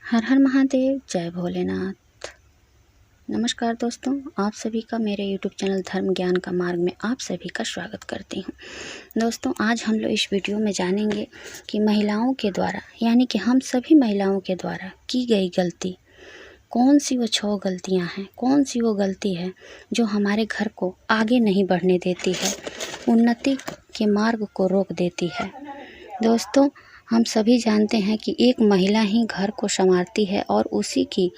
हर हर महादेव, जय भोलेनाथ। नमस्कार दोस्तों, आप सभी का मेरे YouTube चैनल धर्म ज्ञान का मार्ग में आप सभी का स्वागत करती हूँ। दोस्तों, आज हम लोग इस वीडियो में जानेंगे कि महिलाओं के द्वारा यानी कि हम सभी महिलाओं के द्वारा की गई गलती कौन सी वो 6 गलतियाँ हैं, कौन सी वो गलती है जो हमारे घर को आगे नहीं बढ़ने देती है, उन्नति के मार्ग को रोक देती है। दोस्तों, हम सभी जानते हैं कि एक महिला ही घर को संवारती है और उसी की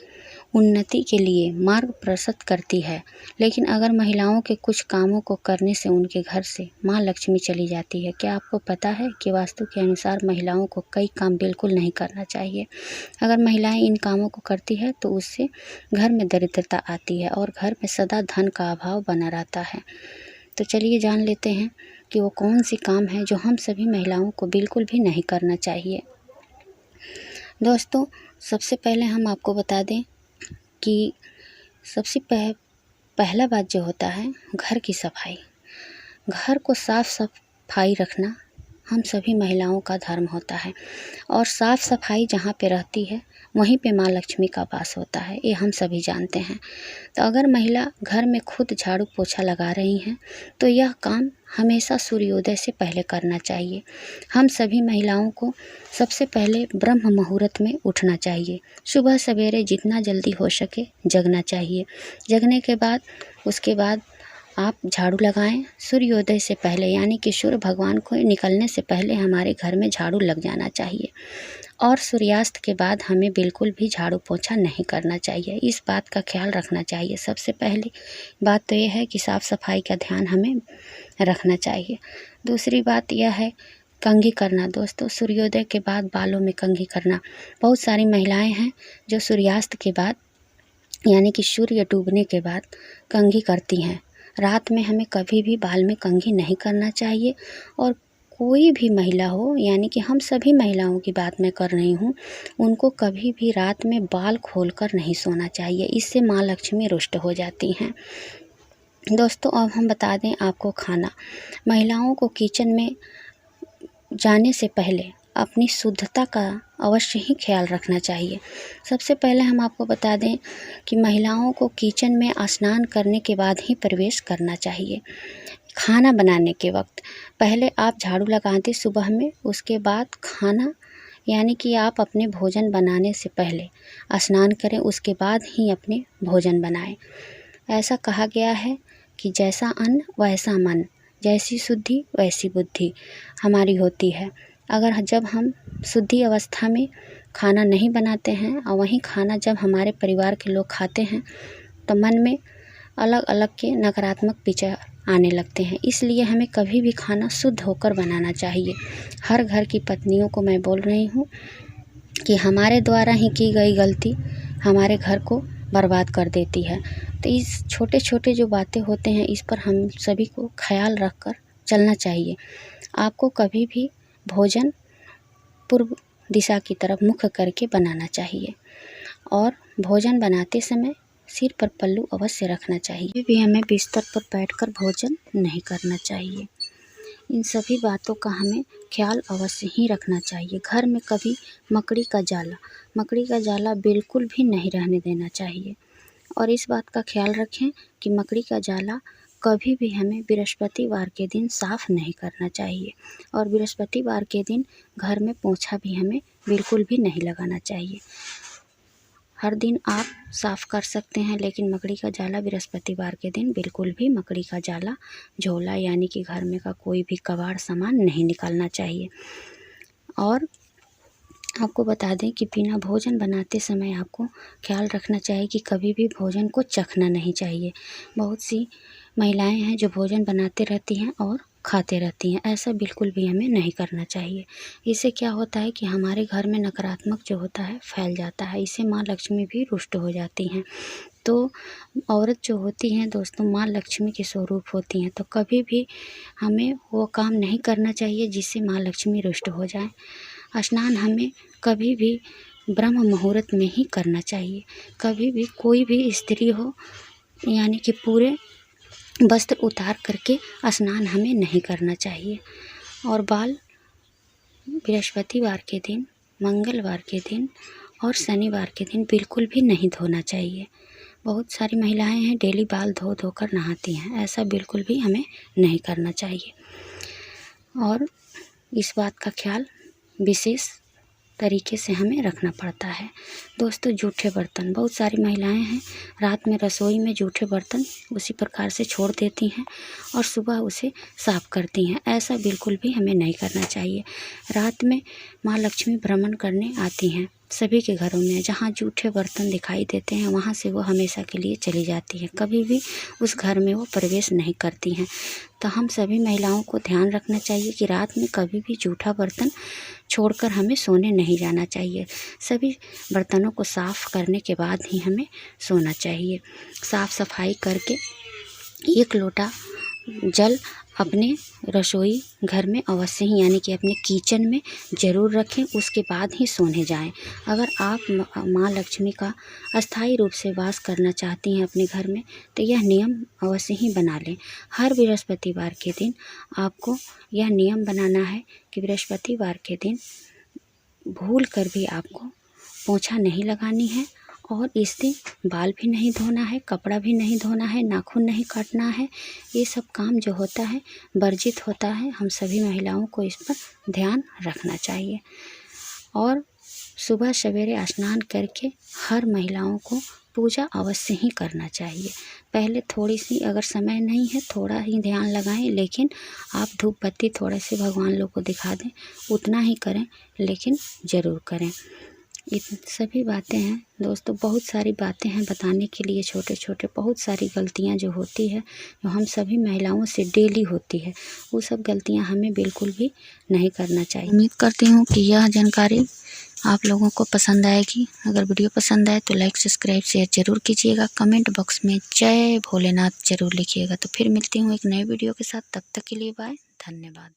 उन्नति के लिए मार्ग प्रशस्त करती है। लेकिन अगर महिलाओं के कुछ कामों को करने से उनके घर से माँ लक्ष्मी चली जाती है। क्या आपको पता है कि वास्तु के अनुसार महिलाओं को कई काम बिल्कुल नहीं करना चाहिए। अगर महिलाएं इन कामों को करती है तो उससे घर में दरिद्रता आती है और घर में सदा धन का अभाव बना रहता है। तो चलिए जान लेते हैं कि वो कौन सी काम है जो हम सभी महिलाओं को बिल्कुल भी नहीं करना चाहिए। दोस्तों, सबसे पहले हम आपको बता दें कि सबसे पहला बात जो होता है घर की सफाई। घर को साफ सफाई रखना हम सभी महिलाओं का धर्म होता है और साफ सफाई जहाँ पे रहती है वहीं पे माँ लक्ष्मी का वास होता है, ये हम सभी जानते हैं। तो अगर महिला घर में खुद झाड़ू पोछा लगा रही हैं तो यह काम हमेशा सूर्योदय से पहले करना चाहिए। हम सभी महिलाओं को सबसे पहले ब्रह्म मुहूर्त में उठना चाहिए। सुबह सवेरे जितना जल्दी हो सके जगना चाहिए। जगने के बाद उसके बाद आप झाड़ू लगाएं। सूर्योदय से पहले यानी कि सूर्य भगवान को निकलने से पहले हमारे घर में झाड़ू लग जाना चाहिए और सूर्यास्त के बाद हमें बिल्कुल भी झाड़ू पोछा नहीं करना चाहिए। इस बात का ख्याल रखना चाहिए। सबसे पहली बात तो यह है कि साफ़ सफाई का ध्यान हमें रखना चाहिए। दूसरी बात यह है कंघी करना। दोस्तों, सूर्योदय के बाद बालों में कंघी करना। बहुत सारी महिलाएं हैं जो सूर्यास्त के बाद यानी कि सूर्य डूबने के बाद कंघी करती हैं। रात में हमें कभी भी बाल में कंघी नहीं करना चाहिए और कोई भी महिला हो यानी कि हम सभी महिलाओं की बात मैं कर रही हूँ, उनको कभी भी रात में बाल खोलकर नहीं सोना चाहिए। इससे माँ लक्ष्मी रुष्ट हो जाती हैं। दोस्तों, अब हम बता दें आपको खाना। महिलाओं को किचन में जाने से पहले अपनी शुद्धता का अवश्य ही ख्याल रखना चाहिए। सबसे पहले हम आपको बता दें कि महिलाओं को किचन में स्नान करने के बाद ही प्रवेश करना चाहिए। खाना बनाने के वक्त पहले आप झाड़ू लगाते सुबह में, उसके बाद खाना यानी कि आप अपने भोजन बनाने से पहले स्नान करें, उसके बाद ही अपने भोजन बनाएं। ऐसा कहा गया है कि जैसा अन्न वैसा मन, जैसी शुद्धि वैसी बुद्धि हमारी होती है। अगर जब हम शुद्धि अवस्था में खाना नहीं बनाते हैं और वहीं खाना जब हमारे परिवार के लोग खाते हैं तो मन में अलग अलग के नकारात्मक विचार आने लगते हैं। इसलिए हमें कभी भी खाना शुद्ध होकर बनाना चाहिए। हर घर की पत्नियों को मैं बोल रही हूँ कि हमारे द्वारा ही की गई गलती हमारे घर को बर्बाद कर देती है। तो इस छोटे छोटे जो बातें होते हैं इस पर हम सभी को ख्याल रख कर चलना चाहिए। आपको कभी भी भोजन पूर्व दिशा की तरफ मुख करके बनाना चाहिए और भोजन बनाते समय सिर पर पल्लू अवश्य रखना चाहिए। भी हमें बिस्तर पर बैठकर भोजन नहीं करना चाहिए। इन सभी बातों का हमें ख्याल अवश्य ही रखना चाहिए। घर में कभी मकड़ी का जाला बिल्कुल भी नहीं रहने देना चाहिए और इस बात का ख्याल रखें कि मकड़ी का जाला कभी भी हमें बृहस्पतिवार के दिन साफ़ नहीं करना चाहिए और बृहस्पतिवार के दिन घर में पोछा भी हमें बिल्कुल भी नहीं लगाना चाहिए। हर दिन आप साफ़ कर सकते हैं लेकिन मकड़ी का जाला बृहस्पतिवार के दिन बिल्कुल भी मकड़ी का जाला झोला यानी कि घर में का कोई भी कबाड़ सामान नहीं निकालना चाहिए। और आपको बता दें कि बिना भोजन बनाते समय आपको ख्याल रखना चाहिए कि कभी भी भोजन को चखना नहीं चाहिए। बहुत सी महिलाएं हैं जो भोजन बनाते रहती हैं और खाते रहती हैं, ऐसा बिल्कुल भी हमें नहीं करना चाहिए। इससे क्या होता है कि हमारे घर में नकारात्मक जो होता है फैल जाता है, इससे माँ लक्ष्मी भी रुष्ट हो जाती हैं। तो औरत जो होती हैं दोस्तों माँ लक्ष्मी के स्वरूप होती हैं, तो कभी भी हमें वो काम नहीं करना चाहिए जिससे माँ लक्ष्मी रुष्ट हो जाए। स्नान हमें कभी भी ब्रह्म मुहूर्त में ही करना चाहिए। कभी भी कोई भी स्त्री हो यानी कि पूरे वस्त्र उतार करके स्नान हमें नहीं करना चाहिए और बाल बृहस्पतिवार के दिन, मंगलवार के दिन और शनिवार के दिन बिल्कुल भी नहीं धोना चाहिए। बहुत सारी महिलाएं हैं डेली बाल धो धो कर नहाती हैं, ऐसा बिल्कुल भी हमें नहीं करना चाहिए। और इस बात का ख्याल विशेष तरीके से हमें रखना पड़ता है। दोस्तों, जूठे बर्तन, बहुत सारी महिलाएं हैं रात में रसोई में जूठे बर्तन उसी प्रकार से छोड़ देती हैं और सुबह उसे साफ़ करती हैं। ऐसा बिल्कुल भी हमें नहीं करना चाहिए। रात में माँ लक्ष्मी भ्रमण करने आती हैं सभी के घरों में। जहाँ जूठे बर्तन दिखाई देते हैं वहाँ से वो हमेशा के लिए चली जाती हैं, कभी भी उस घर में वो प्रवेश नहीं करती हैं। तो हम सभी महिलाओं को ध्यान रखना चाहिए कि रात में कभी भी जूठा बर्तन छोड़कर हमें सोने नहीं जाना चाहिए। सभी बर्तनों को साफ़ करने के बाद ही हमें सोना चाहिए। साफ़ सफाई करके 1 लोटा जल अपने रसोई घर में अवश्य ही, यानी कि अपने किचन में ज़रूर रखें, उसके बाद ही सोने जाएं। अगर आप माँ लक्ष्मी का अस्थायी रूप से वास करना चाहती हैं अपने घर में तो यह नियम अवश्य ही बना लें। हर बृहस्पतिवार के दिन आपको यह नियम बनाना है कि बृहस्पतिवार के दिन भूल कर भी आपको पोंछा नहीं लगानी है और इस दिन बाल भी नहीं धोना है, कपड़ा भी नहीं धोना है, नाखून नहीं काटना है। ये सब काम जो होता है वर्जित होता है। हम सभी महिलाओं को इस पर ध्यान रखना चाहिए। और सुबह सवेरे स्नान करके हर महिलाओं को पूजा अवश्य ही करना चाहिए। पहले थोड़ी सी, अगर समय नहीं है थोड़ा ही ध्यान लगाएं, लेकिन आप धूप बत्ती थोड़े से भगवान लोग को दिखा दें, उतना ही करें, लेकिन ज़रूर करें। इन सभी बातें हैं दोस्तों, बहुत सारी बातें हैं बताने के लिए। छोटे छोटे बहुत सारी गलतियां जो होती है, जो हम सभी महिलाओं से डेली होती है, वो सब गलतियां हमें बिल्कुल भी नहीं करना चाहिए। उम्मीद करती हूँ कि यह जानकारी आप लोगों को पसंद आएगी। अगर वीडियो पसंद आए तो लाइक सब्सक्राइब शेयर ज़रूर कीजिएगा। कमेंट बॉक्स में जय भोलेनाथ ज़रूर लिखिएगा। तो फिर मिलती हूँ एक नए वीडियो के साथ, तब तक के लिए बाय, धन्यवाद।